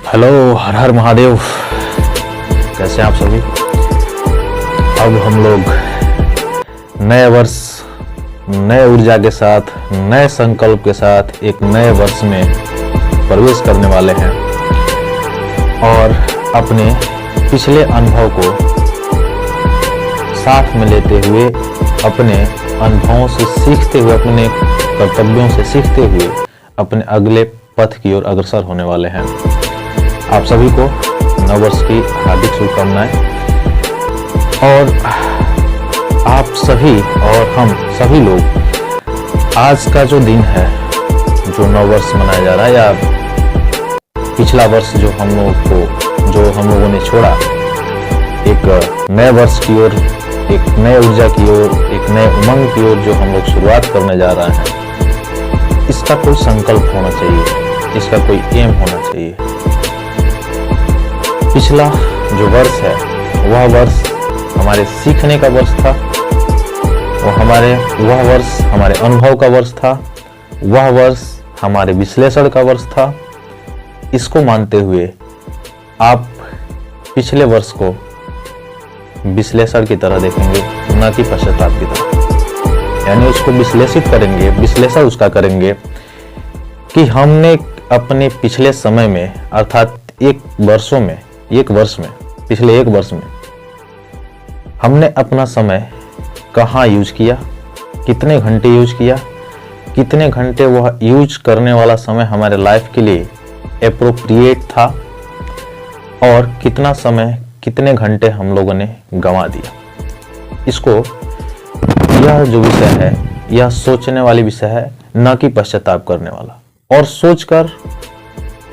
Hello, हर हर महादेव। कैसे हैं आप सभी? अब हम लोग नए वर्ष, नए ऊर्जा के साथ, नए संकल्प के साथ एक नए वर्ष में प्रवेश करने वाले हैं और अपने पिछले अनुभव को साथ में लेते हुए, अपने अनुभवों से सीखते हुए, अपने कर्तव्यों से सीखते हुए अपने अगले पथ की ओर अग्रसर होने वाले हैं। आप सभी को नववर्ष की हार्दिक शुभकामनाएं। और आप सभी और हम सभी लोग आज का जो दिन है, जो नववर्ष मनाया जा रहा है, या पिछला वर्ष जो हम लोगों ने छोड़ा, एक नए वर्ष की ओर, एक नए ऊर्जा की ओर, एक नए उमंग की ओर जो हम लोग शुरुआत करने जा रहे हैं, इसका कोई संकल्प होना चाहिए, इसका कोई एम होना चाहिए। पिछला जो वर्ष है वह वर्ष हमारे सीखने का वर्ष था, वह वर्ष हमारे अनुभव का वर्ष था, वह वर्ष हमारे विश्लेषण का वर्ष था। इसको मानते हुए आप पिछले वर्ष को विश्लेषण की तरह देखेंगे, न कि पश्चाताप की तरह। यानी उसको विश्लेषित करेंगे, विश्लेषण उसका करेंगे कि हमने अपने पिछले समय में, अर्थात पिछले एक वर्ष में हमने अपना समय कहाँ यूज किया, कितने घंटे यूज किया, कितने घंटे वह यूज करने वाला समय हमारे लाइफ के लिए एप्रोप्रिएट था, और कितना समय, कितने घंटे हम लोगों ने गंवा दिया। यह जो विषय है, यह सोचने वाली विषय है, न कि पश्चाताप करने वाला। और सोचकर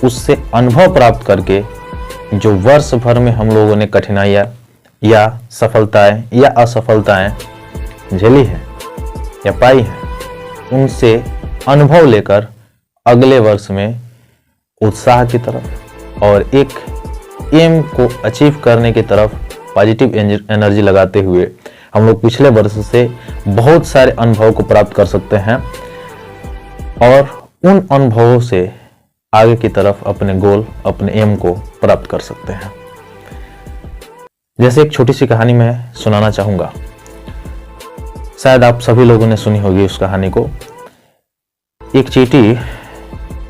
उससे अनुभव प्राप्त करके जो वर्ष भर में हम लोगों ने कठिनाइयाँ या सफलताएं या असफलताएं झेली है या पाई हैं, उनसे अनुभव लेकर अगले वर्ष में उत्साह की तरफ और एक एम को अचीव करने की तरफ पॉजिटिव एनर्जी लगाते हुए हम लोग पिछले वर्ष से बहुत सारे अनुभव को प्राप्त कर सकते हैं और उन अनुभवों से आगे की तरफ अपने गोल, अपने एम को प्राप्त कर सकते हैं। जैसे एक छोटी सी कहानी मैं सुनाना चाहूंगा, शायद आप सभी लोगों ने सुनी होगी उस कहानी को। एक चींटी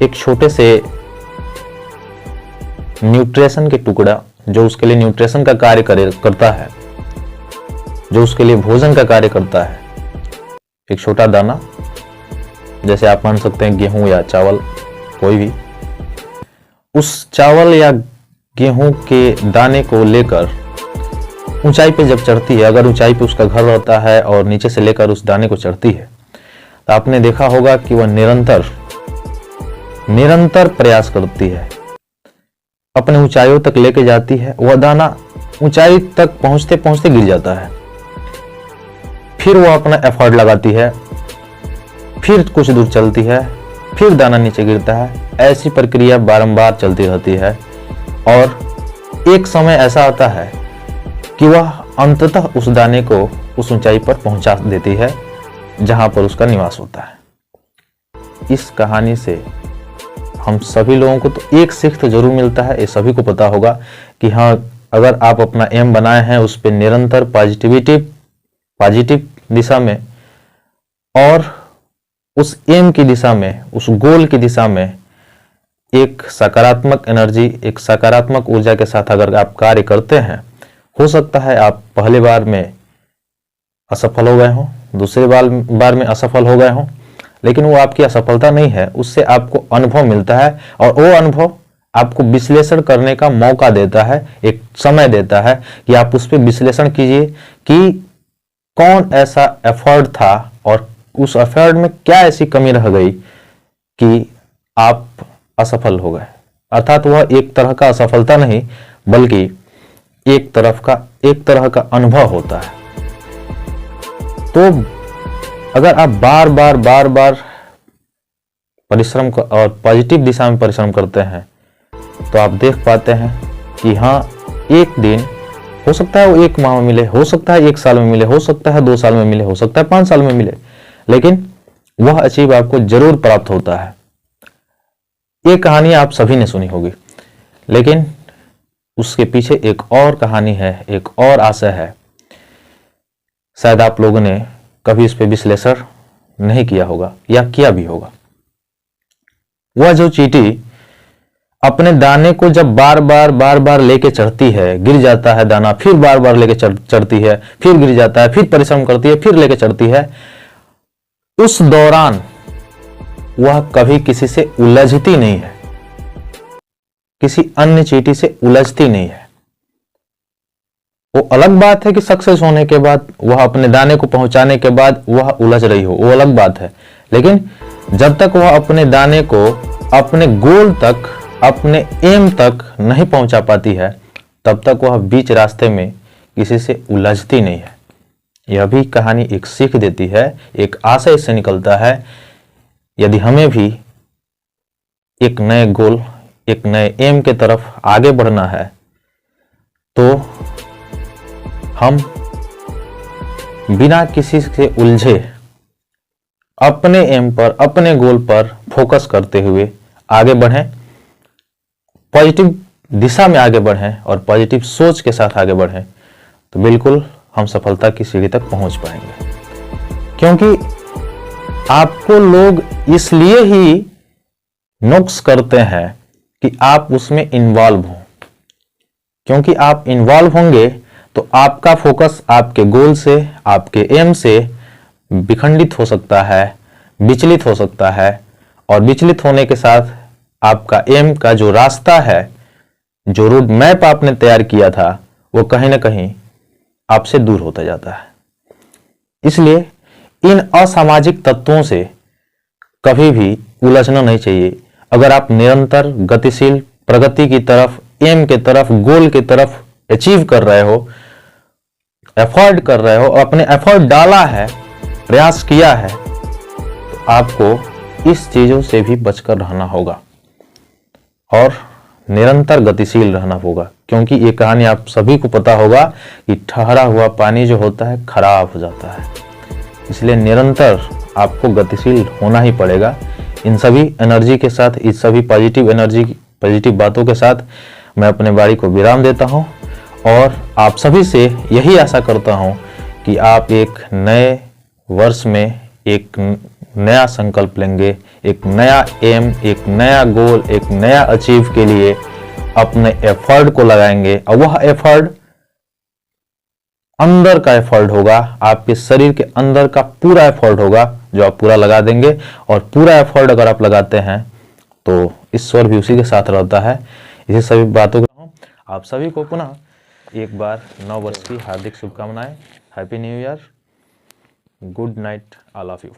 एक छोटे से न्यूट्रिशन के टुकड़ा, जो उसके लिए न्यूट्रिशन का कार्य करता है, जो उसके लिए भोजन का कार्य करता है, एक छोटा दाना, जैसे आप मान सकते हैं गेहूं या चावल, कोई भी, उस चावल या गेहूं के दाने को लेकर ऊंचाई पे जब चढ़ती है, अगर ऊंचाई पे उसका घर रहता है और नीचे से लेकर उस दाने को चढ़ती है, तो आपने देखा होगा कि वह निरंतर प्रयास करती है, अपने ऊंचाइयों तक लेके जाती है। वह दाना ऊंचाई तक पहुंचते पहुंचते गिर जाता है, फिर वह अपना एफर्ट लगाती है, फिर कुछ दूर चलती है, फिर दाना नीचे गिरता है। ऐसी प्रक्रिया बारंबार चलती रहती है और एक समय ऐसा आता है कि वह अंततः उस दाने को उस ऊंचाई पर पहुंचा देती है जहां पर उसका निवास होता है। इस कहानी से हम सभी लोगों को तो एक सीख तो जरूर मिलता है, ये सभी को पता होगा कि हाँ, अगर आप अपना एम बनाए हैं, उस पर निरंतर पॉजिटिव दिशा में और उस एम की दिशा में, उस गोल की दिशा में एक सकारात्मक एनर्जी, एक सकारात्मक ऊर्जा के साथ अगर आप कार्य करते हैं, हो सकता है आप पहले बार में असफल हो गए हों, दूसरे बार में असफल हो गए हों, लेकिन वो आपकी असफलता नहीं है, उससे आपको अनुभव मिलता है और वो अनुभव आपको विश्लेषण करने का मौका देता है, एक समय देता है कि आप उस पर विश्लेषण कीजिए कि कौन ऐसा एफर्ट था और उस एफर्ट में क्या ऐसी कमी रह गई कि आप असफल हो गए। अर्थात वह एक तरह का असफलता नहीं, बल्कि एक तरह का अनुभव होता है। तो अगर आप बार बार परिश्रम और पॉजिटिव दिशा में परिश्रम करते हैं, तो आप देख पाते हैं कि हाँ, एक दिन हो सकता है वो 1 माह में मिले, हो सकता है 1 साल में मिले, हो सकता है 2 साल में मिले, हो सकता है 5 साल में मिले, लेकिन वह अचीव आपको जरूर प्राप्त होता है। ये कहानी आप सभी ने सुनी होगी, लेकिन उसके पीछे एक और कहानी है, एक और आशय है। शायद आप लोगों ने कभी इस पे विश्लेषण नहीं किया होगा या किया भी होगा। वह जो चींटी अपने दाने को जब बार बार लेके चढ़ती है, गिर जाता है दाना, फिर बार बार लेके चढ़ती है, फिर गिर जाता है, फिर परिश्रम करती है, फिर लेके चढ़ती है, उस दौरान वह कभी किसी से उलझती नहीं है, किसी अन्य चींटी से उलझती नहीं है। वो अलग बात है कि सक्सेस होने के बाद, वह अपने दाने को पहुंचाने के बाद वह उलझ रही हो, वो अलग बात है। लेकिन जब तक वह अपने दाने को अपने गोल तक, अपने एम तक नहीं पहुंचा पाती है, तब तक वह बीच रास्ते में किसी से उलझती नहीं है। यह भी कहानी एक सीख देती है, एक आशय इससे निकलता है। यदि हमें भी एक नए गोल, एक नए एम के तरफ आगे बढ़ना है, तो हम बिना किसी से उलझे अपने एम पर, अपने गोल पर फोकस करते हुए आगे बढ़ें, पॉजिटिव दिशा में आगे बढ़ें और पॉजिटिव सोच के साथ आगे बढ़ें, तो बिल्कुल हम सफलता की सीढ़ी तक पहुंच पाएंगे। क्योंकि आपको लोग इसलिए ही नुक्स करते हैं कि आप उसमें इन्वॉल्व हो। क्योंकि आप इन्वॉल्व होंगे तो आपका फोकस आपके गोल से, आपके एम से विखंडित हो सकता है, विचलित हो सकता है, और विचलित होने के साथ आपका एम का जो रास्ता है, जो रोड मैप आपने तैयार किया था, वो कहीं ना कहीं आपसे दूर होता जाता है। इसलिए इन असामाजिक तत्वों से कभी भी उलझना नहीं चाहिए। अगर आप निरंतर गतिशील प्रगति की तरफ, एम के तरफ, गोल की तरफ अचीव कर रहे हो, एफर्ट कर रहे हो, अपने एफर्ट डाला है, प्रयास किया है, तो आपको इस चीजों से भी बचकर रहना होगा और निरंतर गतिशील रहना होगा। क्योंकि ये कहानी आप सभी को पता होगा कि ठहरा हुआ पानी जो होता है खराब हो जाता है। इसलिए निरंतर आपको गतिशील होना ही पड़ेगा। इन सभी एनर्जी के साथ, इस सभी पॉजिटिव एनर्जी, पॉजिटिव बातों के साथ मैं अपने वाणी को विराम देता हूं और आप सभी से यही आशा करता हूं कि आप एक नए वर्ष में एक नया संकल्प लेंगे, एक नया एम, एक नया गोल, एक नया अचीव के लिए अपने एफर्ट को लगाएंगे। और वह एफर्ट अंदर का एफर्ट होगा, आपके शरीर के अंदर का पूरा एफर्ट होगा जो आप पूरा लगा देंगे। और पूरा एफर्ट अगर आप लगाते हैं तो ईश्वर भी उसी के साथ रहता है। इसी सभी बातों को आप सभी को पुनः एक बार नव वर्ष की हार्दिक शुभकामनाएं। Happy new year, good night all of you.